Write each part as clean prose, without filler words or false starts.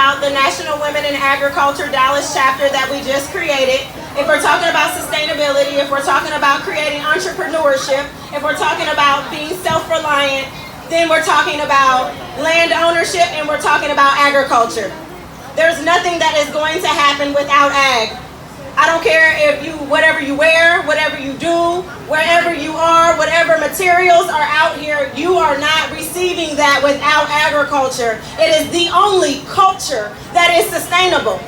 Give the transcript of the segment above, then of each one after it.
about the National Women in Agriculture Dallas chapter that we just created, if we're talking about sustainability, if we're talking about creating entrepreneurship, if we're talking about being self-reliant, then we're talking about land ownership and we're talking about agriculture. There's nothing that is going to happen without ag. I don't care if whatever you wear, whatever you do, wherever you are, whatever materials are out here, you are not receiving that without agriculture. It is the only culture that is sustainable.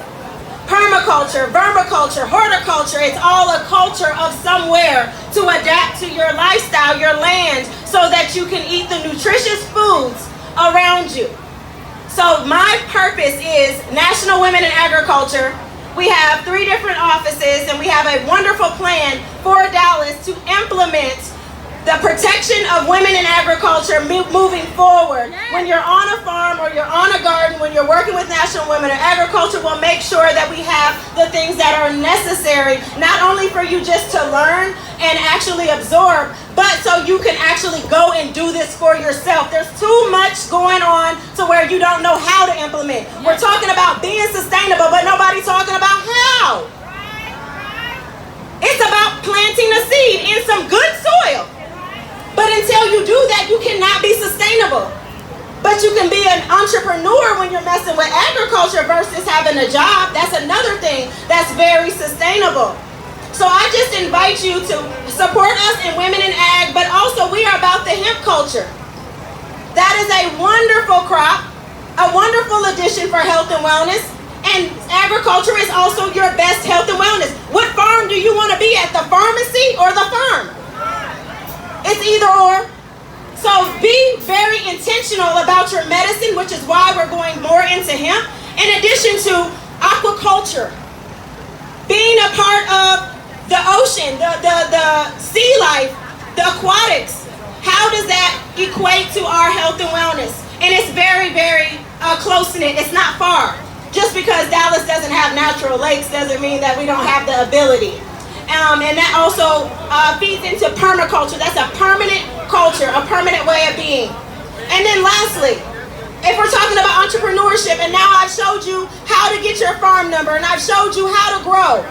Permaculture, vermiculture, horticulture, it's all a culture of somewhere to adapt to your lifestyle, your land, so that you can eat the nutritious foods around you. So my purpose is National Women in Agriculture. We have 3 different offices and we have a wonderful plan for Dallas to implement the protection of women in agriculture moving forward. When you're on a farm or you're on a garden, when you're working with National Women in Agriculture, we'll make sure that we have the things that are necessary, not only for you just to learn and actually absorb, but so you can actually go and do this for yourself. There's too much going on to where you don't know how to implement. We're talking about being sustainable, but nobody's talking about how. It's about planting a seed in some good soil. But until you do that, you cannot be sustainable. But you can be an entrepreneur when you're messing with agriculture versus having a job. That's another thing that's very sustainable. So I just invite you to support us in Women in Ag, but also we are about the hemp culture. That is a wonderful crop, a wonderful addition for health and wellness. And agriculture is also your best health and wellness. What farm do you want to be at, the pharmacy or the farm? It's either or. So be very intentional about your medicine, which is why we're going more into hemp. In addition to aquaculture, being a part of the ocean, the sea life, the aquatics. How does that equate to our health and wellness? And it's very, very close-knit. It's not far. Just because Dallas doesn't have natural lakes doesn't mean that we don't have the ability. And that also feeds into permaculture. That's a permanent culture, a permanent way of being. And then lastly, if we're talking about entrepreneurship, and now I've showed you how to get your farm number, and I've showed you how to grow.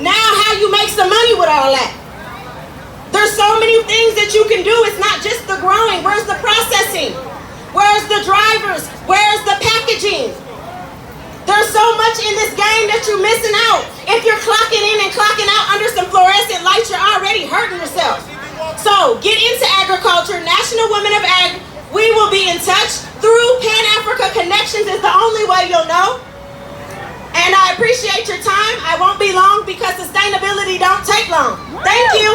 Now how you make some money with all that. There's so many things that you can do. It's not just the growing. Where's the processing? Where's the drivers? Where's the packaging? There's so much in this game that you're missing out. If you're clocking in and clocking out under some fluorescent lights, you're already hurting yourself. So get into agriculture. National Women of Ag. We will be in touch through Pan-Africa Connections is the only way you'll know. And I appreciate your time. I won't be long because sustainability don't take long. Thank you.